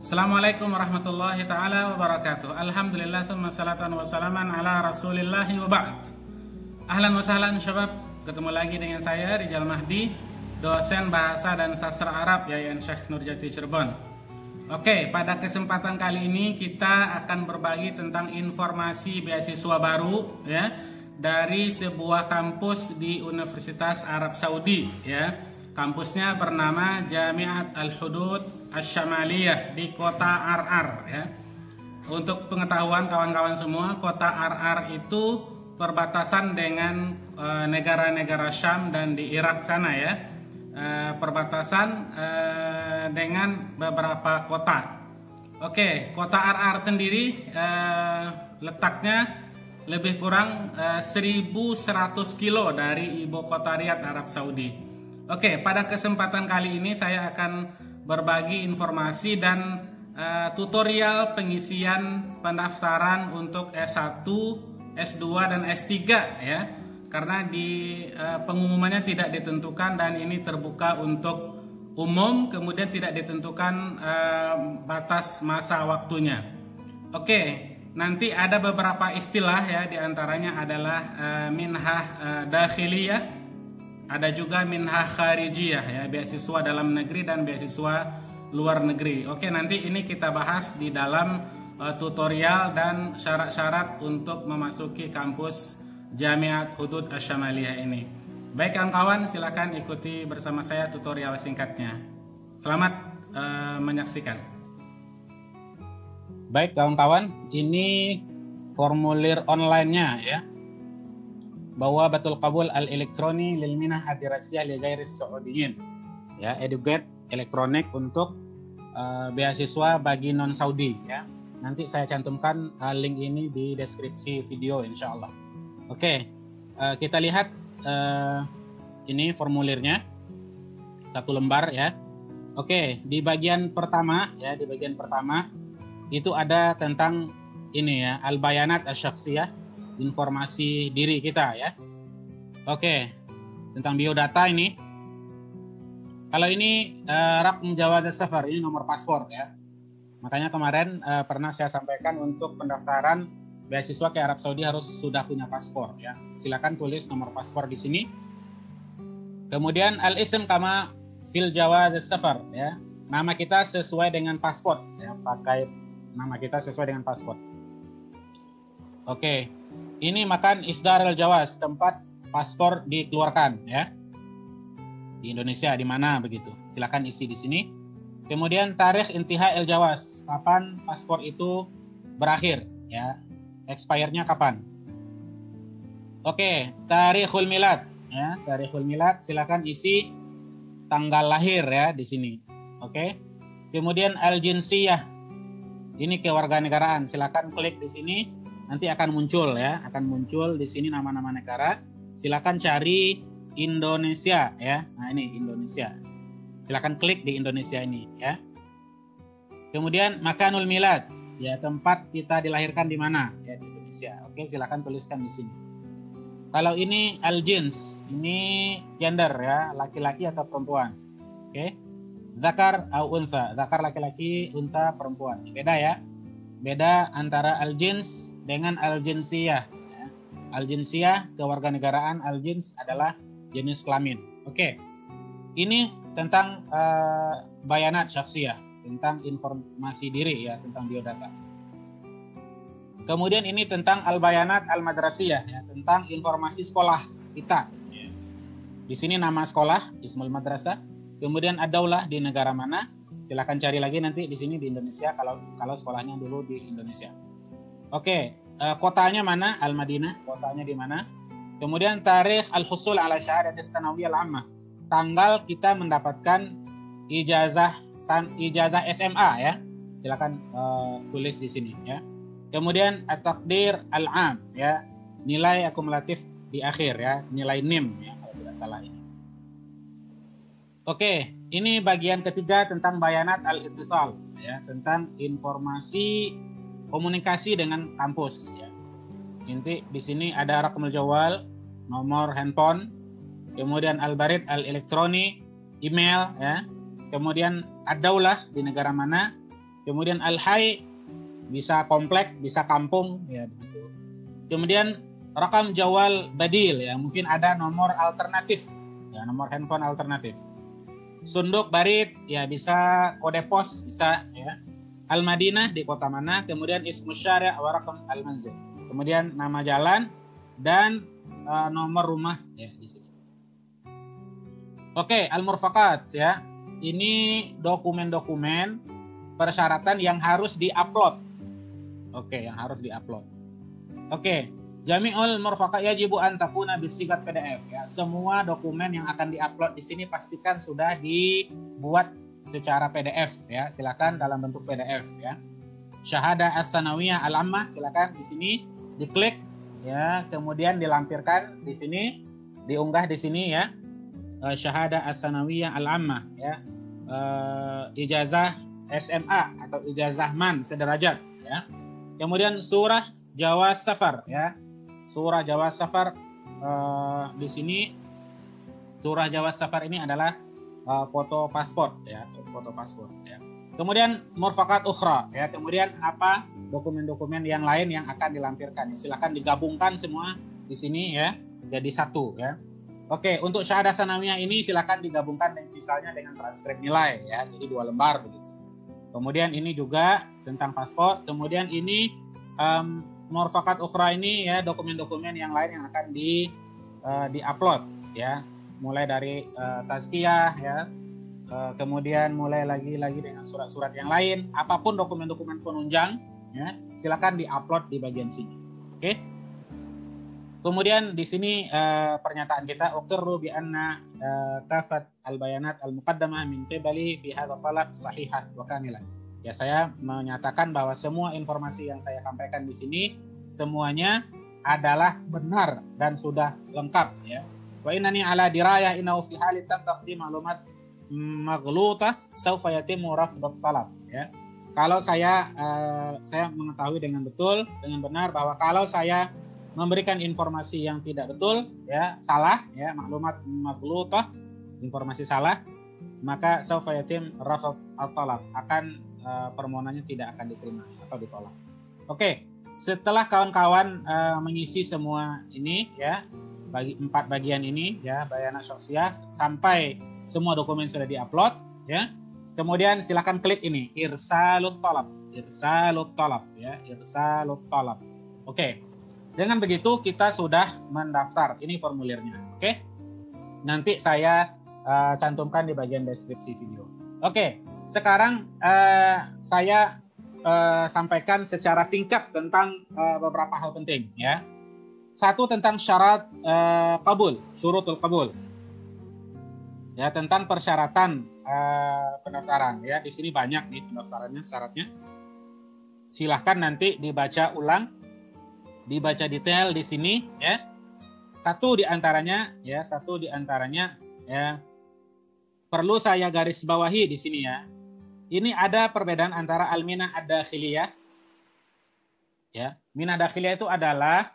Assalamualaikum warahmatullahi ta'ala wabarakatuh. Alhamdulillah, thumma salatan wa salaman ala rasulillahi wa ba'd. Ahlan wa sahlan syabab, ketemu lagi dengan saya Rijal Mahdi, dosen bahasa dan sastra Arab Yayan Syekh Nurjati Cirebon. Oke, pada kesempatan kali ini kita akan berbagi tentang informasi beasiswa baru ya dari sebuah kampus di Universitas Arab Saudi ya. Kampusnya bernama Jami'at Al-Hudud Asy-Syamaliyah di kota Ar-Ar ya. Untuk pengetahuan kawan-kawan semua, kota Ar-Ar itu perbatasan dengan negara-negara Syam dan di Irak sana ya. Perbatasan dengan beberapa kota. Oke, kota Ar-Ar sendiri letaknya lebih kurang 1.100 kilo dari ibu kota Riyadh, Arab Saudi. Oke, pada kesempatan kali ini saya akan berbagi informasi dan tutorial pengisian pendaftaran untuk S1, S2, dan S3 ya. Karena di pengumumannya tidak ditentukan dan ini terbuka untuk umum, kemudian tidak ditentukan batas masa waktunya. Oke, nanti ada beberapa istilah ya, diantaranya adalah minhah dakhiliyah. Ada juga minhah kharijiyah ya, beasiswa dalam negeri dan beasiswa luar negeri. Oke, nanti ini kita bahas di dalam tutorial dan syarat-syarat untuk memasuki kampus Jami'at Hudud Asy-Syamaliyah ini. Baik kawan-kawan, silakan ikuti bersama saya tutorial singkatnya. Selamat menyaksikan. Baik kawan-kawan, ini formulir online-nya ya. Bahwa Batul Qabul al-Elektroni lil Minah ad-Dirasiyah li Ghairis Saudiyin. Ya, educate elektronik untuk beasiswa bagi non Saudi ya. Nanti saya cantumkan link ini di deskripsi video insyaallah. Oke, kita lihat ini formulirnya. Satu lembar ya. Oke, di bagian pertama ya, itu ada tentang ini ya, al-bayanat asy-syakhsiyah, informasi diri kita ya. Oke, tentang biodata ini. Kalau ini rakm jawaz safar, ini nomor paspor ya. Makanya kemarin pernah saya sampaikan untuk pendaftaran beasiswa ke Arab Saudi harus sudah punya paspor ya. Silakan tulis nomor paspor di sini. Kemudian al-ism kama fil jawaz safar ya. Nama kita sesuai dengan paspor ya, pakai nama kita sesuai dengan paspor. Oke. Ini makan isdar al-jawaz, tempat paspor dikeluarkan ya. Di Indonesia di mana begitu. Silakan isi di sini. Kemudian tarikh intihai al-jawaz, kapan paspor itu berakhir ya. Expire-nya kapan? Oke, tarikhul milad ya, tarikhul milad silakan isi tanggal lahir ya di sini. Oke. Kemudian al-jinsiyah. Ini kewarganegaraan, silakan klik di sini. Nanti akan muncul ya, akan muncul di sini nama-nama negara. Silakan cari Indonesia ya. Nah, ini Indonesia. Silakan klik di Indonesia ini ya. Kemudian makanul milad, ya tempat kita dilahirkan di mana ya, di Indonesia. Oke, silakan tuliskan di sini. Kalau ini al-jins, ini gender ya, laki-laki atau perempuan. Oke. Zakar au untha, zakar laki-laki, untha perempuan. Beda ya. Beda antara al-jins dengan al-jinsiyah. Al-jinsiyah kewarganegaraan, al-jins adalah jenis kelamin. Oke. Ini tentang bayanat syakhsiyah, tentang informasi diri ya, tentang biodata. Kemudian ini tentang al-bayanat al-madrasiyah ya, tentang informasi sekolah kita. Di sini nama sekolah, ismul madrasah. Kemudian ad-daulah, di negara mana. Silakan cari lagi nanti di sini di Indonesia kalau sekolahnya dulu di Indonesia. Oke, kotanya mana? Al-Madinah, kotanya di mana? Kemudian tarikh al-husul ala syahadat tsanawiyah al-ammah. Tanggal kita mendapatkan ijazah SMA ya. Silakan tulis di sini ya. Kemudian at-taqdir al-am ya. Nilai akumulatif di akhir ya, nilai NIM ya kalau tidak salah ini. Oke, ini bagian ketiga tentang bayanat al-ittisal ya, tentang informasi komunikasi dengan kampus ya. Nanti di sini ada rakmul jawal, nomor handphone, kemudian al-barid al-elektroni, email ya. Kemudian ad-daulah di negara mana, Kemudian al-hay bisa komplek, bisa kampung, ya begitu. Kemudian rakam jawal badil, ya mungkin ada nomor alternatif, ya nomor handphone alternatif. Sunduk barid, ya bisa kode pos, bisa ya. Al-Madinah di kota mana, kemudian ismus syari' wa rakam al-manzil. Kemudian nama jalan dan nomor rumah ya di sini. Oke, al-murfaqat ya. Ini dokumen-dokumen persyaratan yang harus diupload. Oke, yang harus diupload. Oke, jami'ul murfaqat yajibu an takuna bisigat PDF ya. Semua dokumen yang akan diupload di sini pastikan sudah dibuat secara PDF ya. Silakan dalam bentuk PDF ya. Syahadah as-sanawiyah al-ammah, silakan di sini diklik ya, kemudian dilampirkan di sini, diunggah di sini ya. Syahadah as-sanawiyah al-ammah ya. Ijazah SMA atau ijazah man sederajat ya. Kemudian surah jawaz safar ya. Surah jawaz safar di sini surah jawaz safar ini adalah foto paspor ya, foto paspor ya. Kemudian murfaqat ukhra ya. Kemudian apa dokumen-dokumen yang lain yang akan dilampirkan. Silakan digabungkan semua di sini ya, jadi satu ya. Oke, untuk syahadah sanawiyah ini silakan digabungkan misalnya dengan transkrip nilai ya, jadi 2 lembar begitu. Kemudian ini juga tentang paspor. Kemudian ini murfaqat ukhra ini ya, dokumen-dokumen yang lain yang akan di-upload ya. Mulai dari tazkiyah ya. Kemudian mulai lagi dengan surat-surat yang lain, apapun dokumen-dokumen penunjang ya, silakan di-upload di bagian sini. Oke. Kemudian di sini pernyataan kita uqirru bi anna kafat al-bayanat al-muqaddamah min qibali fi hadha talab sahihah wa kamilah. Ya, saya menyatakan bahwa semua informasi yang saya sampaikan di sini semuanya adalah benar dan sudah lengkap ya. Wa innani ala dirayah innahu fi hali taqdim ma'lumat maghlutah sawfa yatimu rafdut talab ya. Kalau saya mengetahui dengan betul, dengan benar bahwa kalau saya memberikan informasi yang tidak betul ya, salah ya, maklumat maghlutah, informasi salah, maka sawfa yatim rafd at-talab, akan permohonannya tidak akan diterima atau ditolak. Oke, setelah kawan-kawan mengisi semua ini ya, bagi 4 bagian ini ya, bayanat syakhsiyah, sampai semua dokumen sudah diupload ya. Kemudian silakan klik ini irsalut talab ya, irsalut talab. Oke. Dengan begitu kita sudah mendaftar. Ini formulirnya. Oke. Nanti saya cantumkan di bagian deskripsi video. Oke. Sekarang saya sampaikan secara singkat tentang beberapa hal penting ya. Satu, tentang syarat qabul, syurutul qabul. Ya, tentang persyaratan pendaftaran ya. Di sini banyak nih pendaftarannya, syaratnya. Silahkan nanti dibaca ulang, dibaca detail di sini ya. Satu di antaranya ya, perlu saya garis bawahi di sini ya. Ini ada perbedaan antara al-minah ad-dakhiliyah ya. Minah dakhiliyah itu adalah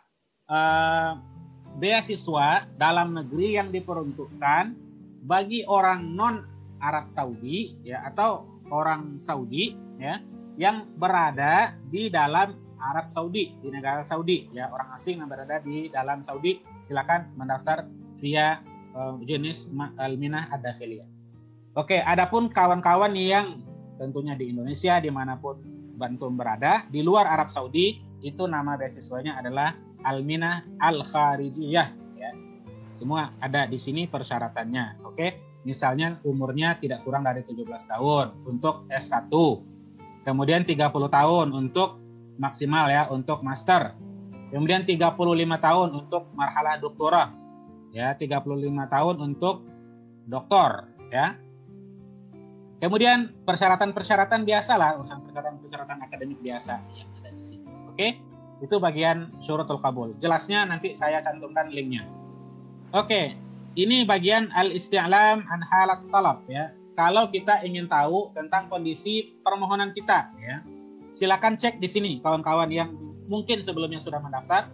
beasiswa dalam negeri yang diperuntukkan bagi orang non Arab Saudi ya, atau orang Saudi ya, yang berada di dalam Arab Saudi, di negara Saudi ya, orang asing yang berada di dalam Saudi silakan mendaftar via jenis al-minah ad-dakhiliyah. Oke, adapun kawan-kawan yang tentunya di Indonesia dimanapun bantum berada di luar Arab Saudi, itu nama beasiswanya adalah al-minah al-kharijiyah ya. Semua ada di sini persyaratannya. Oke, misalnya umurnya tidak kurang dari 17 tahun untuk S1. Kemudian 30 tahun untuk maksimal ya, untuk master. Kemudian 35 tahun untuk marhalah doktorah. Ya, 35 tahun untuk doktor ya. Kemudian persyaratan-persyaratan biasalah, persyaratan akademik biasa yang ada di sini. Oke, itu bagian syurutul qabul. Jelasnya nanti saya cantumkan linknya. Oke, ini bagian al-isti'lam an halat talab ya. Kalau kita ingin tahu tentang kondisi permohonan kita ya, silakan cek di sini kawan-kawan yang mungkin sebelumnya sudah mendaftar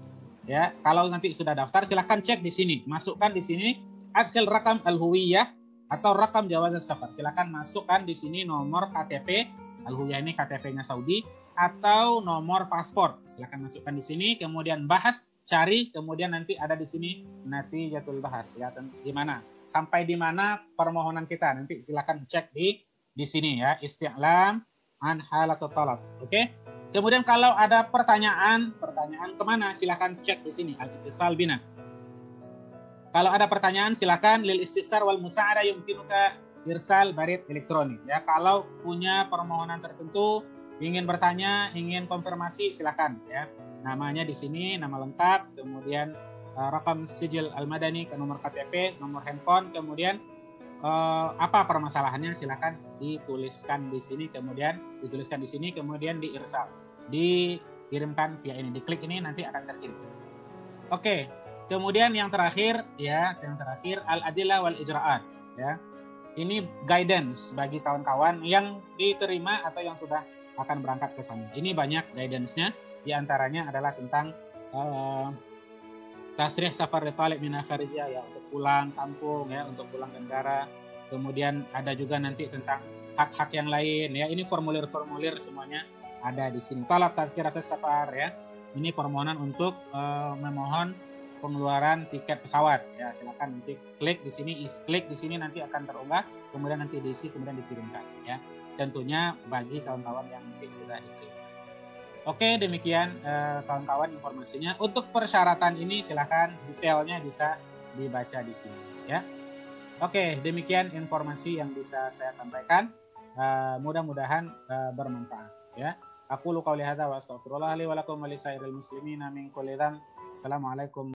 ya. Kalau nanti sudah daftar silakan cek di sini, masukkan di sini adkhil rakam al-huwiyah atau rakam jawaz safar. Silakan masukkan di sini nomor KTP Al-Hujah ini KTP-nya Saudi, atau nomor paspor. Silakan masukkan di sini, kemudian bahas, cari, kemudian nanti ada di sini natijatul bahas, ya, di mana sampai di mana permohonan kita, nanti silakan cek di sini ya, isti'lam an halatut talab. Oke. Kemudian kalau ada pertanyaan kemana, silakan cek di sini al-ittisal bina. Kalau ada pertanyaan silakan lil istifsar wal musa'ada yumkinuka irsal barid elektronik, ya. Kalau punya permohonan tertentu, ingin bertanya, ingin konfirmasi, silakan ya. Namanya di sini, nama lengkap, kemudian rakam sijil al-madani, ke nomor KTP, nomor handphone, kemudian apa permasalahannya, silakan dituliskan di sini, kemudian diirsal, dikirimkan via ini, diklik ini nanti akan terkirim. Oke. Kemudian yang terakhir al-adillah wal ijra'at, ya. Ini guidance bagi kawan-kawan yang diterima atau yang sudah akan berangkat ke sana. Ini banyak guidance-nya, di antaranya adalah tentang tasrih safar talib min kharijah, ya, untuk pulang kampung, ya, untuk pulang ke negara. Kemudian ada juga nanti tentang hak-hak yang lain, ya. Ini formulir-formulir semuanya ada di sini. Talab tazkiratus safar, ya. Ini permohonan untuk memohon pengeluaran tiket pesawat, ya. Silakan nanti klik di sini nanti akan terunggah, kemudian nanti diisi, kemudian dikirimkan, ya. Tentunya bagi kawan-kawan yang mungkin sudah diterima. Oke, demikian kawan-kawan informasinya. Untuk persyaratan ini silakan detailnya bisa dibaca di sini, ya. Oke, demikian informasi yang bisa saya sampaikan. Mudah-mudahan bermanfaat, ya. Aku qauli hadza wa astaghfirullah li wa lakum wa lisairil muslimina min kulli dzamb. Assalamualaikum